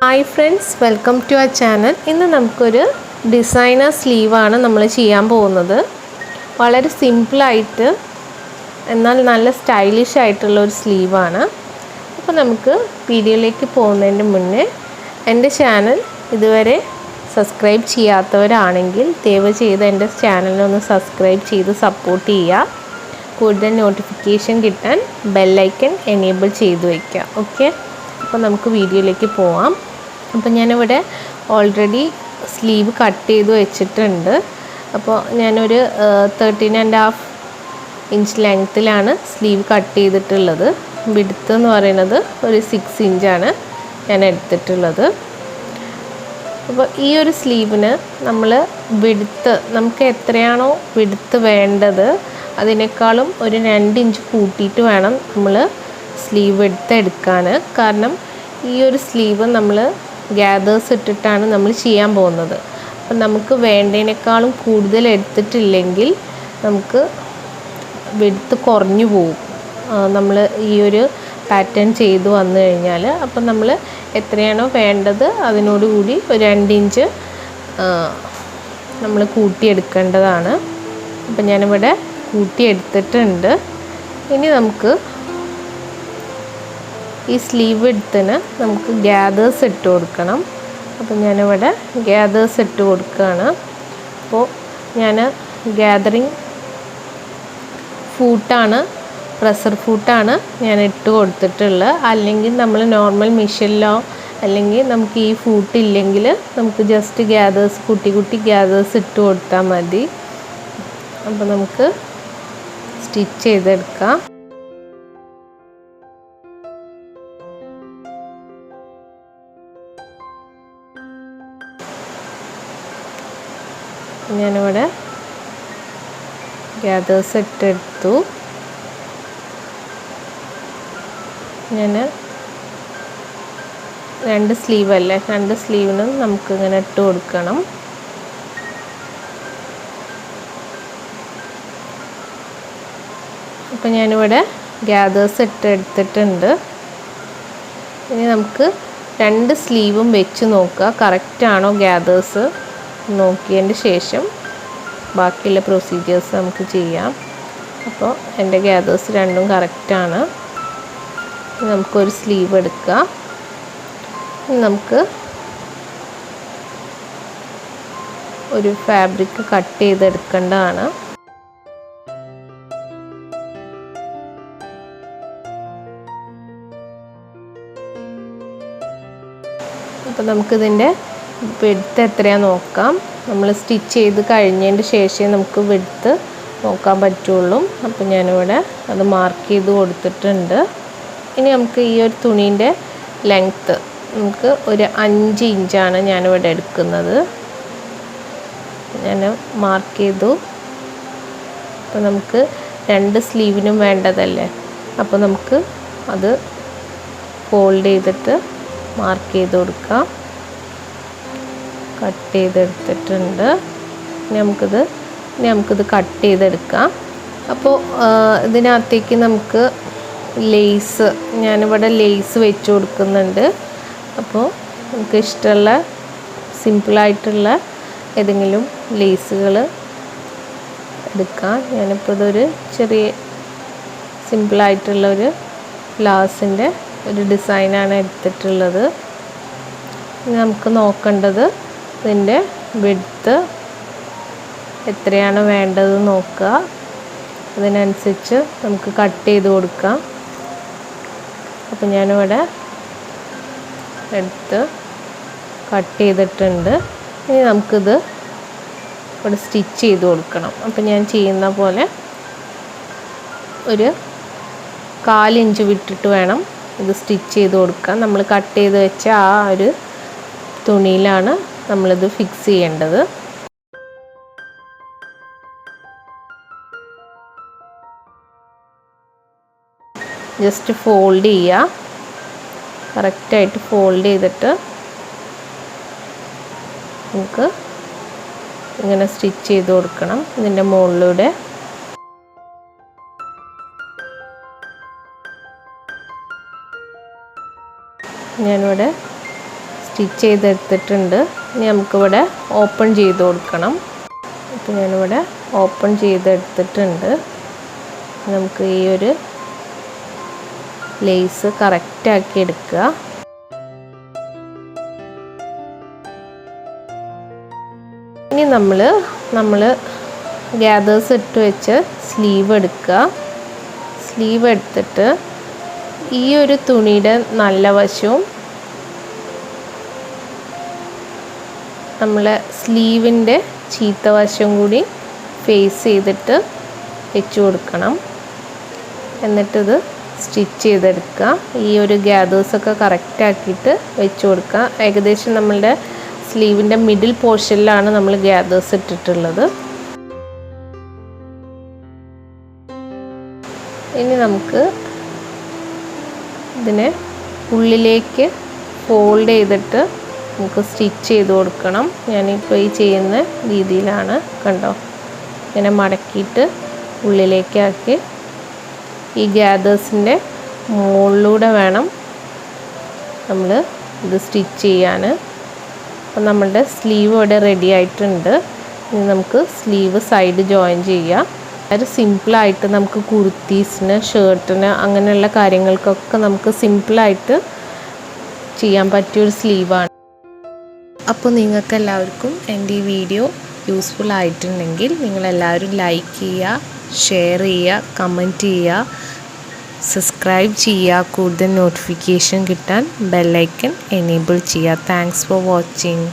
Hi friends, welcome to our channel. ഇന്ന് നമുക്കൊരു designer സ്ലീവാണ് നമ്മൾ ചെയ്യാൻ പോകുന്നത്. വളരെ സിമ്പിളായിട്ട് എന്നാൽ നല്ല സ്റ്റൈലിഷ് ആയിട്ടുള്ള ഒരു സ്ലീവാണ്. അപ്പോൾ നമുക്ക് വീഡിയോയിലേക്ക് പോകുന്നതിന് മുന്നേ എൻ്റെ ചാനൽ ഇതുവരെ സബ്സ്ക്രൈബ് ചെയ്യാത്തവരാണെങ്കിൽ ദയവ് ചെയ്ത് എൻ്റെ ചാനലിനൊന്ന് സബ്സ്ക്രൈബ് ചെയ്ത് സപ്പോർട്ട് ചെയ്യുക. കൂടുതൽ നോട്ടിഫിക്കേഷൻ കിട്ടാൻ ബെല്ലൈക്കൺ എനേബിൾ ചെയ്ത് വയ്ക്കുക. ഓക്കെ, അപ്പോൾ നമുക്ക് വീഡിയോയിലേക്ക് പോവാം. അപ്പോൾ ഞാനിവിടെ ഓൾറെഡി സ്ലീവ് കട്ട് ചെയ്ത് വെച്ചിട്ടുണ്ട്. അപ്പോൾ ഞാനൊരു 13.5 ഇഞ്ച് ലെങ്ത്തിലാണ് സ്ലീവ് കട്ട് ചെയ്തിട്ടുള്ളത്. വിഡ്ത്ത് എന്ന് പറയുന്നത് ഒരു 6 ഇഞ്ചാണ് ഞാൻ എടുത്തിട്ടുള്ളത്. അപ്പോൾ ഈ ഒരു സ്ലീവിന് നമ്മൾ നമുക്ക് എത്രയാണോ വിഡ്ത്ത് വേണ്ടത് അതിനേക്കാളും ഒരു 2 ഇഞ്ച് കൂട്ടിയിട്ട് വേണം നമ്മൾ സ്ലീവ് എടുക്കാൻ. കാരണം ഈ ഒരു സ്ലീവ് നമ്മൾ ഗ്യാദേഴ്സ് ഇട്ടിട്ടാണ് നമ്മൾ ചെയ്യാൻ പോകുന്നത്. അപ്പം നമുക്ക് വേണ്ടതിനേക്കാളും കൂടുതൽ എടുത്തിട്ടില്ലെങ്കിൽ നമുക്ക് വിഡ്ത്ത് കുറഞ്ഞു പോകും. നമ്മൾ ഈ ഒരു പാറ്റേൺ ചെയ്ത് വന്നു കഴിഞ്ഞാൽ അപ്പം നമ്മൾ എത്രയാണോ വേണ്ടത് അതിനോടുകൂടി ഒരു 2 ഇഞ്ച് നമ്മൾ കൂട്ടിയെടുക്കേണ്ടതാണ്. അപ്പം ഞാനിവിടെ കൂട്ടിയെടുത്തിട്ടുണ്ട്. ഇനി നമുക്ക് ഈ സ്ലീവ് വിഡ്ത്തിന് നമുക്ക് ഗ്യാദേഴ്സ് ഇട്ട് കൊടുക്കണം. അപ്പോൾ ഞാനിവിടെ ഗ്യാദേഴ്സ് ഇട്ട് കൊടുക്കുകയാണ്. അപ്പോൾ ഞാൻ ഗ്യാദറിങ് ഫൂട്ടാണ്, പ്രഷർ ഫൂട്ടാണ് ഞാൻ ഇട്ട് കൊടുത്തിട്ടുള്ളത്. അല്ലെങ്കിൽ നമ്മൾ നോർമൽ മെഷീനിലോ അല്ലെങ്കിൽ നമുക്ക് ഈ ഫൂട്ട് ഇല്ലെങ്കിൽ നമുക്ക് ജസ്റ്റ് ഗ്യാദേഴ്സ് കുട്ടി ഗ്യാദേഴ്സ് ഇട്ട് കൊടുത്താൽ മതി. അപ്പോൾ നമുക്ക് സ്റ്റിച്ച് ചെയ്തെടുക്കാം. ഞാനിവിടെ ഗ്യാദേഴ്സ് ഇട്ടെടുത്തു. ഞാൻ 2 സ്ലീവല്ലേ, 2 സ്ലീവിനും നമുക്കിങ്ങനെ ഇട്ട് കൊടുക്കണം. അപ്പം ഞാനിവിടെ ഗ്യാദേഴ്സ് ഇട്ടെടുത്തിട്ടുണ്ട്. ഇനി നമുക്ക് 2 സ്ലീവും വെച്ച് നോക്കുക കറക്റ്റാണോ ഗ്യാദേഴ്സ് നോക്കിയതിന് ശേഷം ബാക്കിയുള്ള പ്രൊസീജിയേഴ്സ് നമുക്ക് ചെയ്യാം. അപ്പോൾ എൻ്റെ ഗ്യാദേഴ്സ് രണ്ടും കറക്റ്റാണ്. നമുക്കൊരു സ്ലീവ് എടുക്കുക. നമുക്ക് ഒരു ഫാബ്രിക് കട്ട് ചെയ്തെടുക്കേണ്ടതാണ്. അപ്പോൾ നമുക്കിതിൻ്റെ വിഡ്ത്ത് എത്രയാണെന്ന് നോക്കാം. നമ്മൾ സ്റ്റിച്ച് ചെയ്ത് കഴിഞ്ഞതിന് ശേഷമേ നമുക്ക് വിഡ്ത്ത് നോക്കാൻ പറ്റുള്ളൂ. അപ്പോൾ ഞാനിവിടെ അത് മാർക്ക് ചെയ്ത് കൊടുത്തിട്ടുണ്ട്. ഇനി നമുക്ക് ഈ ഒരു തുണീൻ്റെ ലെങ്ത്ത് നമുക്ക് ഒരു 5 ഇഞ്ചാണ് ഞാനിവിടെ എടുക്കുന്നത്. ഞാൻ മാർക്ക് ചെയ്തു. അപ്പോൾ നമുക്ക് 2 സ്ലീവിനും വേണ്ടതല്ലേ, അപ്പോൾ നമുക്ക് അത് ഫോൾഡ് ചെയ്തിട്ട് മാർക്ക് ചെയ്ത് കൊടുക്കാം. കട്ട് ചെയ്തെടുത്തിട്ടുണ്ട്. ഇനി നമുക്കിത് കട്ട് ചെയ്തെടുക്കാം. അപ്പോൾ ഇതിനകത്തേക്ക് നമുക്ക് ലേസ്, ഞാനിവിടെ ലേസ് വെച്ച് കൊടുക്കുന്നുണ്ട്. അപ്പോൾ നമുക്ക് ഇഷ്ടമുള്ള സിമ്പിളായിട്ടുള്ള ഏതെങ്കിലും ലേസുകൾ എടുക്കാം. ഞാനിപ്പോൾ ഇതൊരു ചെറിയ സിമ്പിളായിട്ടുള്ളൊരു ഫ്ലവേഴ്സിൻ്റെ ഒരു ഡിസൈനാണ് എടുത്തിട്ടുള്ളത്. ഇനി നമുക്ക് നോക്കേണ്ടത് ഇതിൻ്റെ വിഡ്ത്ത് എത്രയാണ് വേണ്ടത് നോക്കുക. അതിനനുസരിച്ച് നമുക്ക് കട്ട് ചെയ്ത് കൊടുക്കാം. അപ്പോൾ ഞാനിവിടെ എടുത്ത് കട്ട് ചെയ്തിട്ടുണ്ട്. ഇനി നമുക്കിത് ഇവിടെ സ്റ്റിച്ച് ചെയ്ത് കൊടുക്കണം. അപ്പോൾ ഞാൻ ചെയ്യുന്ന പോലെ ഒരു 4 ഇഞ്ച് വിട്ടിട്ട് വേണം ഇത് സ്റ്റിച്ച് ചെയ്ത് കൊടുക്കാൻ. നമ്മൾ കട്ട് ചെയ്ത് വെച്ച ആ ഒരു തുണിയിലാണ് നമ്മളിത് ഫിക്സ് ചെയ്യേണ്ടത്. ജസ്റ്റ് ഫോൾഡ് ചെയ്യുക. കറക്റ്റായിട്ട് ഫോൾഡ് ചെയ്തിട്ട് നമുക്ക് ഇങ്ങനെ സ്റ്റിച്ച് ചെയ്ത് കൊടുക്കണം. ഇതിൻ്റെ മുകളിലൂടെ ഞാനിവിടെ സ്റ്റിച്ച് ചെയ്തെടുത്തിട്ടുണ്ട്. ഇനി നമുക്കിവിടെ ഓപ്പൺ ചെയ്ത് കൊടുക്കണം. അപ്പോൾ ഞാനിവിടെ ഓപ്പൺ ചെയ്തെടുത്തിട്ടുണ്ട്. നമുക്ക് ഈ ഒരു ലേസ് കറക്റ്റാക്കി എടുക്കുക. ഇനി നമ്മൾ ഗ്യാദേഴ്സ് ഇട്ട് വെച്ച് സ്ലീവ് എടുക്കുക. സ്ലീവ് എടുത്തിട്ട് ഈ ഒരു തുണിയുടെ നല്ല വശവും നമ്മൾ സ്ലീവിൻ്റെ ചീത്ത വശം കൂടി ഫേസ് ചെയ്തിട്ട് വെച്ച് കൊടുക്കണം. എന്നിട്ടിത് സ്റ്റിച്ച് ചെയ്തെടുക്കുക. ഈ ഒരു ഗ്യാദേഴ്സൊക്കെ കറക്റ്റാക്കിയിട്ട് വെച്ച് കൊടുക്കുക. ഏകദേശം നമ്മളുടെ സ്ലീവിൻ്റെ മിഡിൽ പോർഷനിലാണ് നമ്മൾ ഗ്യാദേഴ്സ് ഇട്ടിട്ടുള്ളത്. ഇനി നമുക്ക് ഇതിനെ ഉള്ളിലേക്ക് ഫോൾഡ് ചെയ്തിട്ട് നമുക്ക് സ്റ്റിച്ച് ചെയ്ത് കൊടുക്കണം. ഞാനിപ്പോൾ ഈ ചെയ്യുന്ന രീതിയിലാണ്. കണ്ടോ, ഇങ്ങനെ മടക്കിയിട്ട് ഉള്ളിലേക്കാക്കി ഈ ഗ്യാദേഴ്സിൻ്റെ മുകളിലൂടെ വേണം നമ്മൾ ഇത് സ്റ്റിച്ച് ചെയ്യാൻ. അപ്പം നമ്മളുടെ സ്ലീവ് ഇവിടെ റെഡി ആയിട്ടുണ്ട്. ഇനി നമുക്ക് സ്ലീവ് സൈഡ് ജോയിൻ ചെയ്യാം. വളരെ സിമ്പിളായിട്ട് നമുക്ക് കുർത്തീസിന്, ഷർട്ടിന്, അങ്ങനെയുള്ള കാര്യങ്ങൾക്കൊക്കെ നമുക്ക് സിമ്പിളായിട്ട് ചെയ്യാൻ പറ്റിയൊരു സ്ലീവാണ്. അപ്പോൾ നിങ്ങൾക്കെല്ലാവർക്കും എൻ്റെ ഈ വീഡിയോ യൂസ്ഫുൾ ആയിട്ടുണ്ടെങ്കിൽ നിങ്ങളെല്ലാവരും ലൈക്ക് ചെയ്യുക, ഷെയർ ചെയ്യുക, കമൻറ്റ് ചെയ്യുക, സബ്സ്ക്രൈബ് ചെയ്യുക. കൂടുതൽ നോട്ടിഫിക്കേഷൻ കിട്ടാൻ ബെല്ലൈക്കൺ എനേബിൾ ചെയ്യുക. Thanks for watching.